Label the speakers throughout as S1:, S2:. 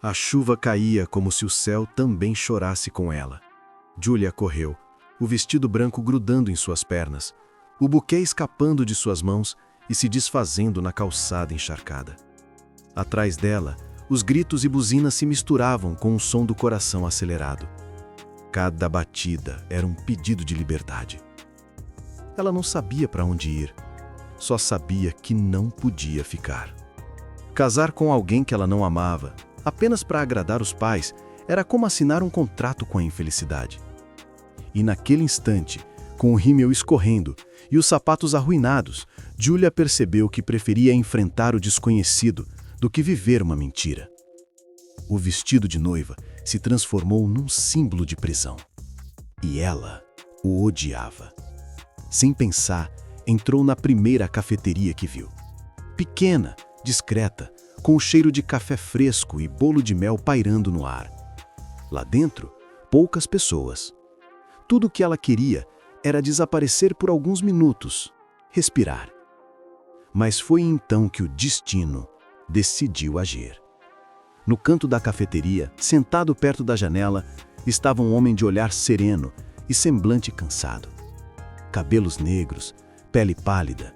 S1: A chuva caía como se o céu também chorasse com ela. Julia correu, o vestido branco grudando em suas pernas, o buquê escapando de suas mãos e se desfazendo na calçada encharcada. Atrás dela, os gritos e buzinas se misturavam com o som do coração acelerado. Cada batida era um pedido de liberdade. Ela não sabia para onde ir, só sabia que não podia ficar. Casar com alguém que ela não amava, apenas para agradar os pais, era como assinar um contrato com a infelicidade. E naquele instante, com o rímel escorrendo e os sapatos arruinados, Julia percebeu que preferia enfrentar o desconhecido do que viver uma mentira. O vestido de noiva se transformou num símbolo de prisão. E ela o odiava. Sem pensar, entrou na primeira cafeteria que viu. Pequena, discreta, com o cheiro de café fresco e bolo de mel pairando no ar. Lá dentro, poucas pessoas. Tudo o que ela queria era desaparecer por alguns minutos, respirar. Mas foi então que o destino decidiu agir. No canto da cafeteria, sentado perto da janela, estava um homem de olhar sereno e semblante cansado. Cabelos negros, pele pálida,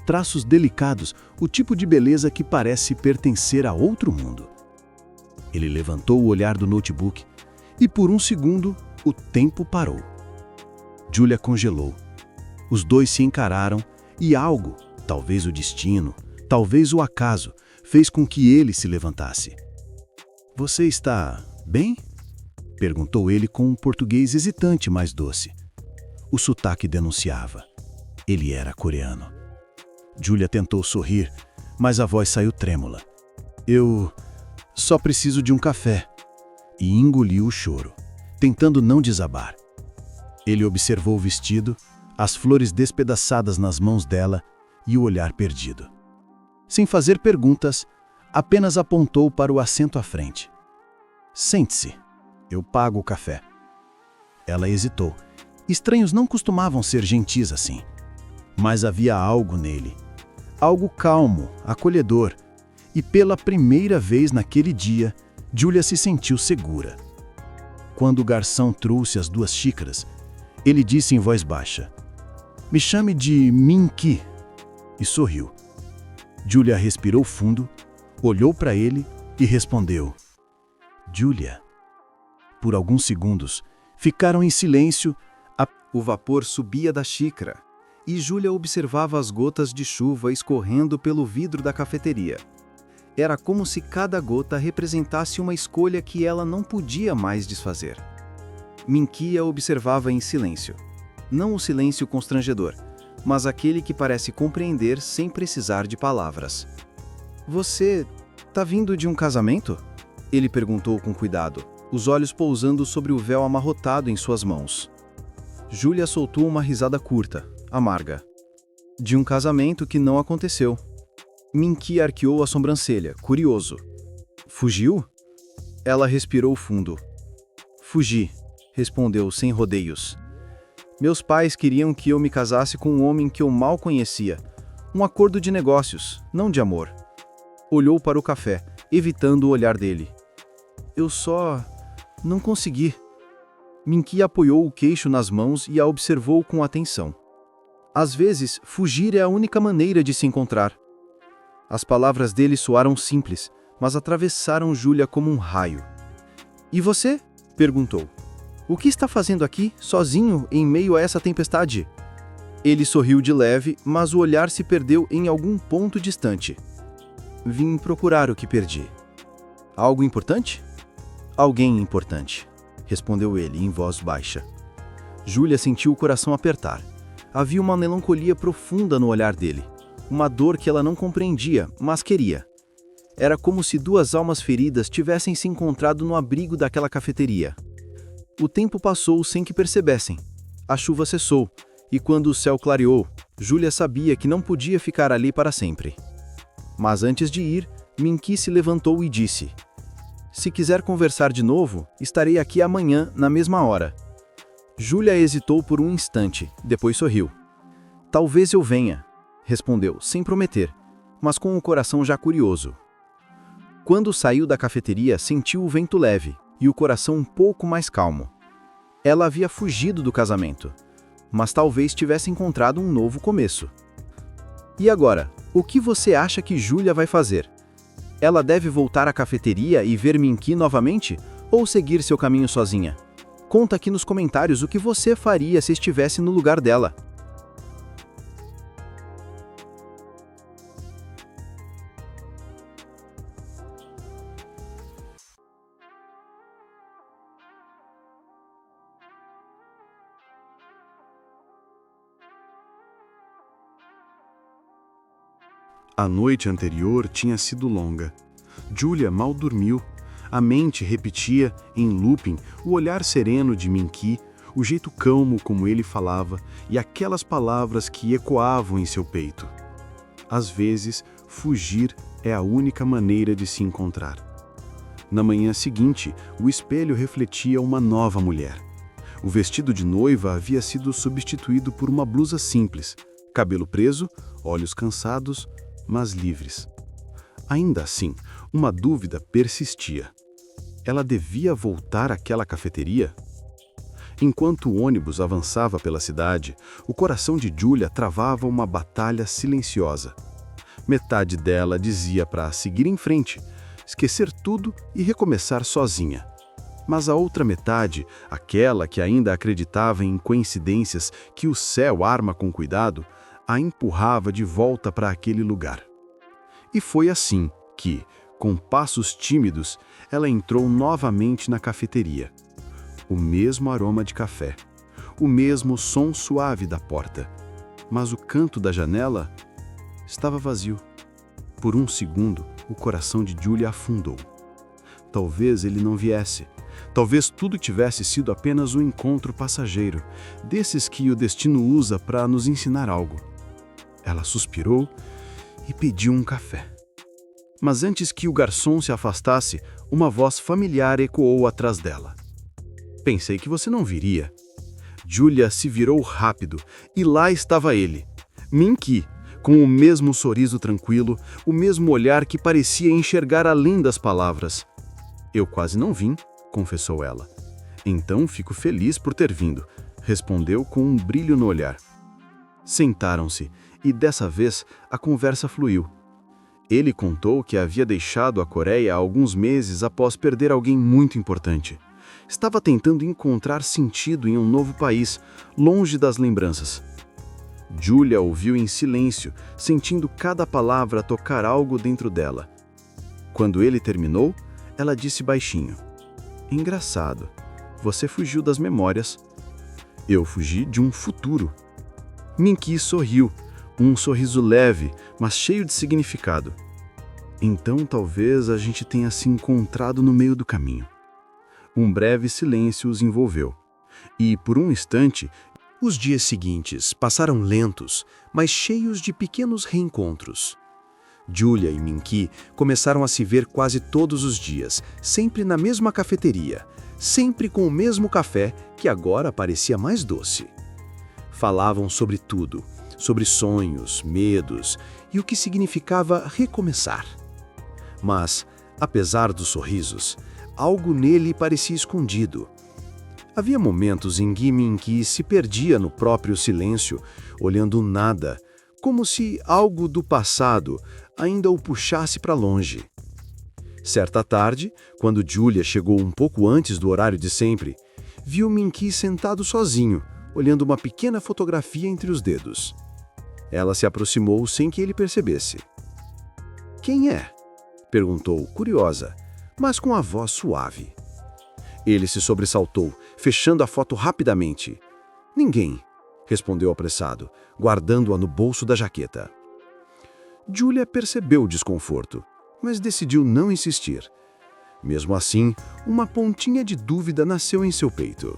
S1: traços delicados, o tipo de beleza que parece pertencer a outro mundo. Ele levantou o olhar do notebook e, por um segundo, o tempo parou. Julia congelou. Os dois se encararam e algo, talvez o destino, talvez o acaso, fez com que ele se levantasse. "Você está bem?" perguntou ele com um português hesitante, mas doce. O sotaque denunciava. Ele era coreano. Julia tentou sorrir, mas a voz saiu trêmula. "Eu só preciso de um café." E engoliu o choro, tentando não desabar. Ele observou o vestido, as flores despedaçadas nas mãos dela e o olhar perdido. Sem fazer perguntas, apenas apontou para o assento à frente. "Sente-se, eu pago o café." Ela hesitou. Estranhos não costumavam ser gentis assim. Mas havia algo nele. Algo calmo, acolhedor. E pela primeira vez naquele dia, Julia se sentiu segura. Quando o garçom trouxe as 2 xícaras, ele disse em voz baixa: "Me chame de Min-ki." E sorriu. Julia respirou fundo, olhou para ele e respondeu: "Julia." Por alguns segundos, ficaram em silêncio. O vapor subia da xícara e Julia observava as gotas de chuva escorrendo pelo vidro da cafeteria. Era como se cada gota representasse uma escolha que ela não podia mais desfazer. Min-ki a observava em silêncio. Não o silêncio constrangedor, mas aquele que parece compreender sem precisar de palavras. "Você tá vindo de um casamento?" Ele perguntou com cuidado, os olhos pousando sobre o véu amarrotado em suas mãos. Julia soltou uma risada curta, amarga. "De um casamento que não aconteceu." Min-ki arqueou a sobrancelha, curioso. "Fugiu?" Ela respirou fundo. "Fugi", respondeu sem rodeios. "Meus pais queriam que eu me casasse com um homem que eu mal conhecia. Um acordo de negócios, não de amor." Olhou para o café, evitando o olhar dele. "Eu só não consegui." Min-ki apoiou o queixo nas mãos e a observou com atenção. Às vezes, fugir é a única maneira de se encontrar. As palavras dele soaram simples, mas atravessaram Julia como um raio. "E você?" perguntou. "O que está fazendo aqui, sozinho, em meio a essa tempestade?" Ele sorriu de leve, mas o olhar se perdeu em algum ponto distante. "Vim procurar o que perdi." "Algo importante?" "Alguém importante", respondeu ele em voz baixa. Julia sentiu o coração apertar. Havia uma melancolia profunda no olhar dele, uma dor que ela não compreendia, mas queria. Era como se 2 almas feridas tivessem se encontrado no abrigo daquela cafeteria. O tempo passou sem que percebessem. A chuva cessou, e quando o céu clareou, Julia sabia que não podia ficar ali para sempre. Mas antes de ir, Min-ki se levantou e disse: "Se quiser conversar de novo, estarei aqui amanhã, na mesma hora." Julia hesitou por um instante, depois sorriu. "Talvez eu venha", respondeu, sem prometer, mas com o coração já curioso.
S2: Quando saiu da cafeteria, sentiu o vento leve e o coração um pouco mais calmo. Ela havia fugido do casamento, mas talvez tivesse encontrado um novo começo. E agora, o que você acha que Julia vai fazer? Ela deve voltar à cafeteria e ver Minky novamente ou seguir seu caminho sozinha? Conta aqui nos comentários o que você faria se estivesse no lugar dela.
S1: A noite anterior tinha sido longa. Julia mal dormiu. A mente repetia, em looping, o olhar sereno de Minky, o jeito calmo como ele falava e aquelas palavras que ecoavam em seu peito. Às vezes, fugir é a única maneira de se encontrar. Na manhã seguinte, o espelho refletia uma nova mulher. O vestido de noiva havia sido substituído por uma blusa simples, cabelo preso, olhos cansados, mas livres. Ainda assim, uma dúvida persistia. Ela devia voltar àquela cafeteria? Enquanto o ônibus avançava pela cidade, o coração de Julia travava uma batalha silenciosa. Metade dela dizia para seguir em frente, esquecer tudo e recomeçar sozinha. Mas a outra metade, aquela que ainda acreditava em coincidências que o céu arma com cuidado, a empurrava de volta para aquele lugar. E foi assim que, com passos tímidos, ela entrou novamente na cafeteria. O mesmo aroma de café, o mesmo som suave da porta, mas o canto da janela estava vazio. Por um segundo, o coração de Julia afundou. Talvez ele não viesse. Talvez tudo tivesse sido apenas um encontro passageiro, desses que o destino usa para nos ensinar algo. Ela suspirou e pediu um café. Mas antes que o garçom se afastasse, uma voz familiar ecoou atrás dela. Pensei que você não viria. Julia se virou rápido e lá estava ele, Minky, com o mesmo sorriso tranquilo, o mesmo olhar que parecia enxergar além das palavras. Eu quase não vim, confessou ela. Então fico feliz por ter vindo, respondeu com um brilho no olhar. Sentaram-se e dessa vez a conversa fluiu. Ele contou que havia deixado a Coreia há alguns meses após perder alguém muito importante. Estava tentando encontrar sentido em um novo país, longe das lembranças. Julia ouviu em silêncio, sentindo cada palavra tocar algo dentro dela. Quando ele terminou, ela disse baixinho: Engraçado, você fugiu das memórias. Eu fugi de um futuro. Minky sorriu, um sorriso leve, mas cheio de significado. Então talvez a gente tenha se encontrado no meio do caminho. Um breve silêncio os envolveu. E, por um instante, os dias seguintes passaram lentos, mas cheios de pequenos reencontros. Julia e Minky começaram a se ver quase todos os dias, sempre na mesma cafeteria, sempre com o mesmo café, que agora parecia mais doce. Falavam sobre tudo, sobre sonhos, medos e o que significava recomeçar. Mas, apesar dos sorrisos, algo nele parecia escondido. Havia momentos em que Minky se perdia no próprio silêncio, olhando nada, como se algo do passado ainda o puxasse para longe. Certa tarde, quando Julia chegou um pouco antes do horário de sempre, viu Minky sentado sozinho, olhando uma pequena fotografia entre os dedos. Ela se aproximou sem que ele percebesse. "Quem é?" perguntou, curiosa, mas com a voz suave. Ele se sobressaltou, fechando a foto rapidamente. "Ninguém", respondeu apressado, guardando-a no bolso da jaqueta. Julia percebeu o desconforto, mas decidiu não insistir. Mesmo assim, uma pontinha de dúvida nasceu em seu peito.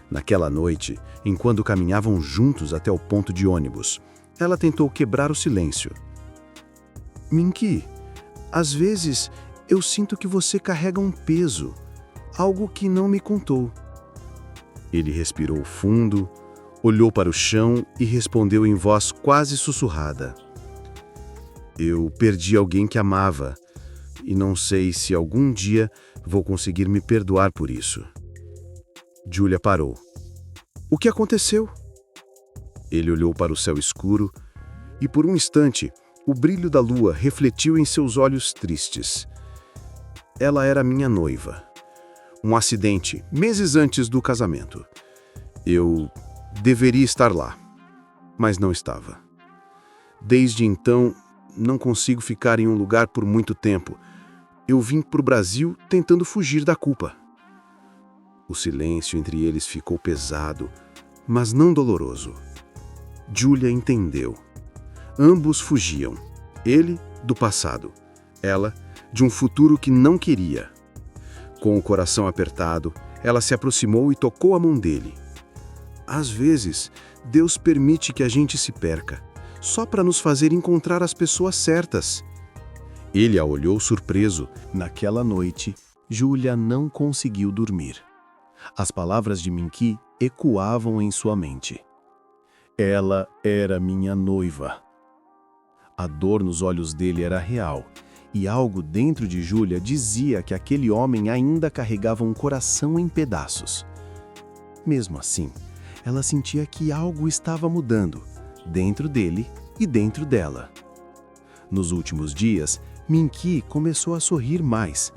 S1: Naquela noite, enquanto caminhavam juntos até o ponto de ônibus, ela tentou quebrar o silêncio. "Minky, às vezes eu sinto que você carrega um peso, algo que não me contou." Ele respirou fundo, olhou para o chão e respondeu em voz quase sussurrada: "Eu perdi alguém que amava, e não sei se algum dia vou conseguir me perdoar por isso. Julia parou. O que aconteceu? Ele olhou para o céu escuro e, por um instante, o brilho da lua refletiu em seus olhos tristes. Ela era minha noiva. Um acidente, meses antes do casamento. Eu deveria estar lá, mas não estava. Desde então, não consigo ficar em um lugar por muito tempo. Eu vim para o Brasil tentando fugir da culpa. O silêncio entre eles ficou pesado, mas não doloroso. Julia entendeu. Ambos fugiam. Ele, do passado. Ela, de um futuro que não queria. Com o coração apertado, ela se aproximou e tocou a mão dele. Às vezes, Deus permite que a gente se perca, só para nos fazer encontrar as pessoas certas. Ele a olhou surpreso. Naquela noite, Julia não conseguiu dormir. As palavras de Minky ecoavam em sua mente. Ela era minha noiva. A dor nos olhos dele era real, e algo dentro de Julia dizia que aquele homem ainda carregava um coração em pedaços. Mesmo assim, ela sentia que algo estava mudando, dentro dele e dentro dela. Nos últimos dias, Minky começou a sorrir mais.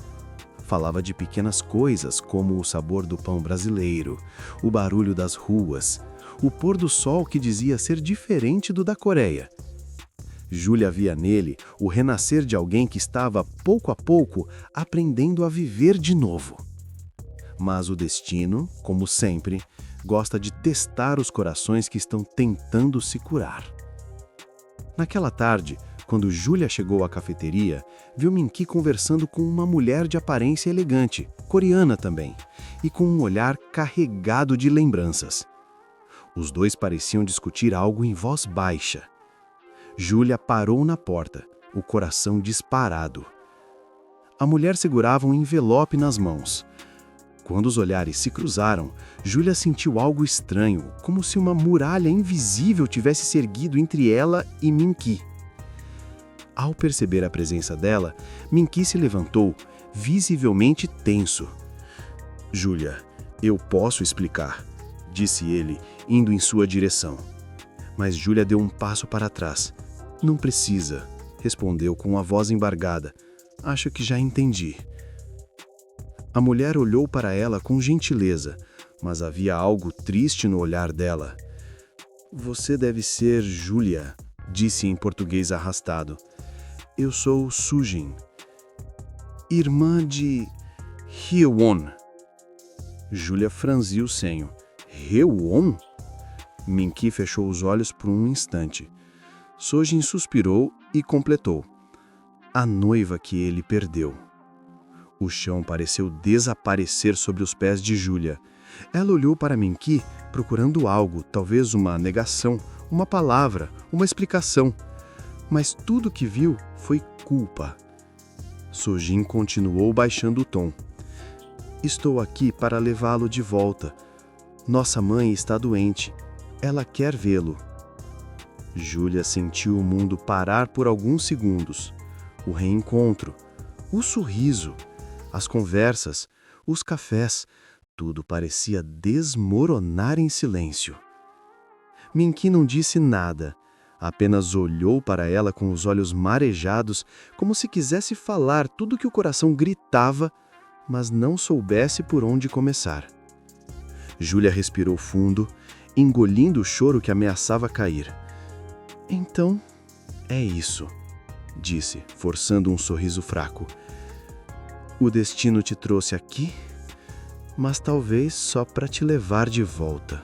S1: Falava de pequenas coisas como o sabor do pão brasileiro, o barulho das ruas, o pôr do sol que dizia ser diferente do da Coreia. Julia via nele o renascer de alguém que estava, pouco a pouco, aprendendo a viver de novo. Mas o destino, como sempre, gosta de testar os corações que estão tentando se curar. Naquela tarde, quando Julia chegou à cafeteria, viu Minky conversando com uma mulher de aparência elegante, coreana também, e com um olhar carregado de lembranças. Os dois pareciam discutir algo em voz baixa. Julia parou na porta, o coração disparado. A mulher segurava um envelope nas mãos. Quando os olhares se cruzaram, Julia sentiu algo estranho, como se uma muralha invisível tivesse se erguido entre ela e Minky. Ao perceber a presença dela, Minky se levantou, visivelmente tenso. Julia, eu posso explicar, disse ele, indo em sua direção. Mas Julia deu um passo para trás. Não precisa, respondeu com a voz embargada. Acho que já entendi. A mulher olhou para ela com gentileza, mas havia algo triste no olhar dela. Você deve ser Julia, disse em português arrastado. Eu sou Sujin, irmã de Hyewon. Julia franziu o senho. Hyewon? Minky fechou os olhos por um instante. Sojin suspirou e completou. A noiva que ele perdeu. O chão pareceu desaparecer sobre os pés de Julia. Ela olhou para Minky, procurando algo, talvez uma negação, uma palavra, uma explicação. Mas tudo que viu foi culpa. Sojin continuou baixando o tom. Estou aqui para levá-lo de volta. Nossa mãe está doente. Ela quer vê-lo. Julia sentiu o mundo parar por alguns segundos. O reencontro, o sorriso, as conversas, os cafés, tudo parecia desmoronar em silêncio. Minky não disse nada. Apenas olhou para ela com os olhos marejados, como se quisesse falar tudo que o coração gritava, mas não soubesse por onde começar. Julia respirou fundo, engolindo o choro que ameaçava cair. Então, é isso, disse, forçando um sorriso fraco. O destino te trouxe aqui, mas talvez só para te levar de volta.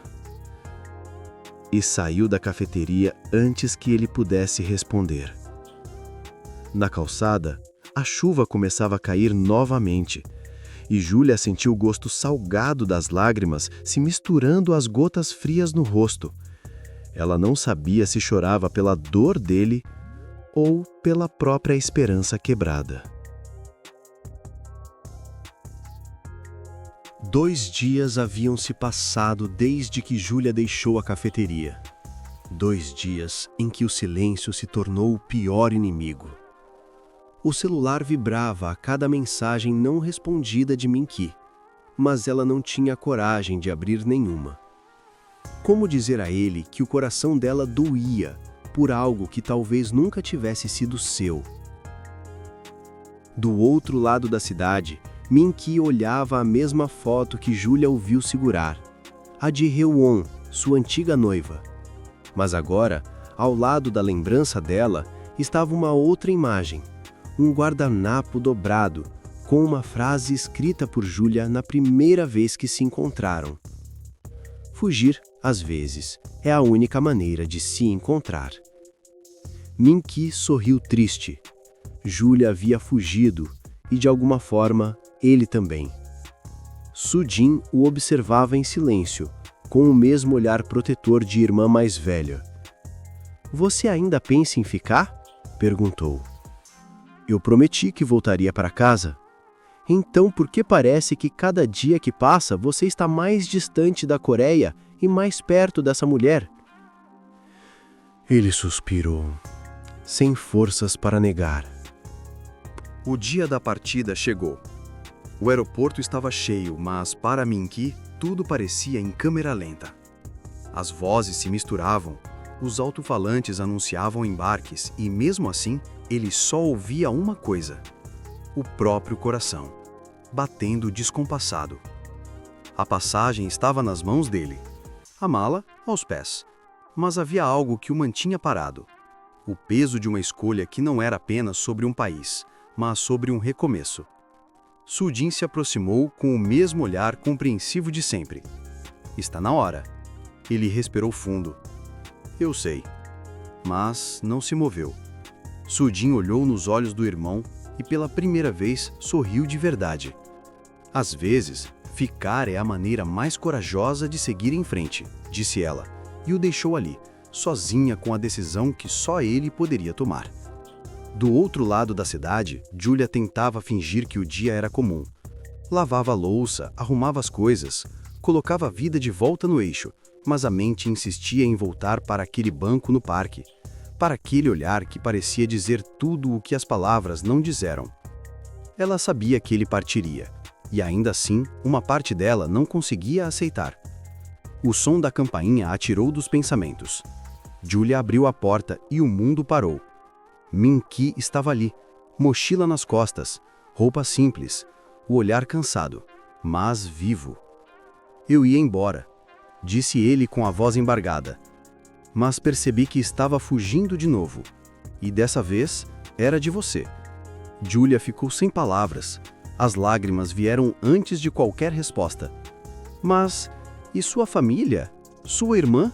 S1: E saiu da cafeteria antes que ele pudesse responder. Na calçada, a chuva começava a cair novamente, e Julia sentiu o gosto salgado das lágrimas se misturando às gotas frias no rosto. Ela não sabia se chorava pela dor dele ou pela própria esperança quebrada. 2 dias haviam se passado desde que Julia deixou a cafeteria. 2 dias em que o silêncio se tornou o pior inimigo. O celular vibrava a cada mensagem não respondida de Minky, mas ela não tinha coragem de abrir nenhuma. Como dizer a ele que o coração dela doía por algo que talvez nunca tivesse sido seu? Do outro lado da cidade, Minky olhava a mesma foto que Julia ouviu segurar, a de Hyeowon, sua antiga noiva. Mas agora, ao lado da lembrança dela, estava uma outra imagem, um guardanapo dobrado, com uma frase escrita por Julia na primeira vez que se encontraram. Fugir, às vezes, é a única maneira de se encontrar. Minky sorriu triste. Julia havia fugido e, de alguma forma, ele também. Soo-jin o observava em silêncio, com o mesmo olhar protetor de irmã mais velha. "Você ainda pensa em ficar?" perguntou. "Eu prometi que voltaria para casa." "Então por que parece que cada dia que passa você está mais distante da Coreia e mais perto dessa mulher?" Ele suspirou, sem forças para negar.
S2: O dia da partida chegou. O aeroporto estava cheio, mas para Minky tudo parecia em câmera lenta. As vozes se misturavam, os alto-falantes anunciavam embarques e, mesmo assim, ele só ouvia uma coisa: o próprio coração, batendo descompassado. A passagem estava nas mãos dele, a mala aos pés, mas havia algo que o mantinha parado: o peso de uma escolha que não era apenas sobre um país, mas sobre um recomeço. Soo-jin se aproximou com o mesmo olhar compreensivo de sempre. "Está na hora." Ele respirou fundo. "Eu sei." Mas não se moveu. Soo-jin olhou nos olhos do irmão e pela primeira vez sorriu de verdade. "Às vezes, ficar é a maneira mais corajosa de seguir em frente", disse ela, e o deixou ali, sozinha com a decisão que só ele poderia tomar. Do outro lado da cidade, Julia tentava fingir que o dia era comum. Lavava a louça, arrumava as coisas, colocava a vida de volta no eixo, mas a mente insistia em voltar para aquele banco no parque, para aquele olhar que parecia dizer tudo o que as palavras não disseram. Ela sabia que ele partiria, e ainda assim, uma parte dela não conseguia aceitar. O som da campainha a tirou dos pensamentos. Julia abriu a porta e o mundo parou. Minky estava ali, mochila nas costas, roupa simples, o olhar cansado, mas vivo. "Eu ia embora", disse ele com a voz embargada. "Mas percebi que estava fugindo de novo. E dessa vez, era de você." Julia ficou sem palavras. As lágrimas vieram antes de qualquer resposta. "Mas, e sua família? Sua irmã?"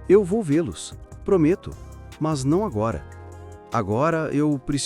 S2: "Eu vou vê-los, prometo, mas não agora. Agora eu preciso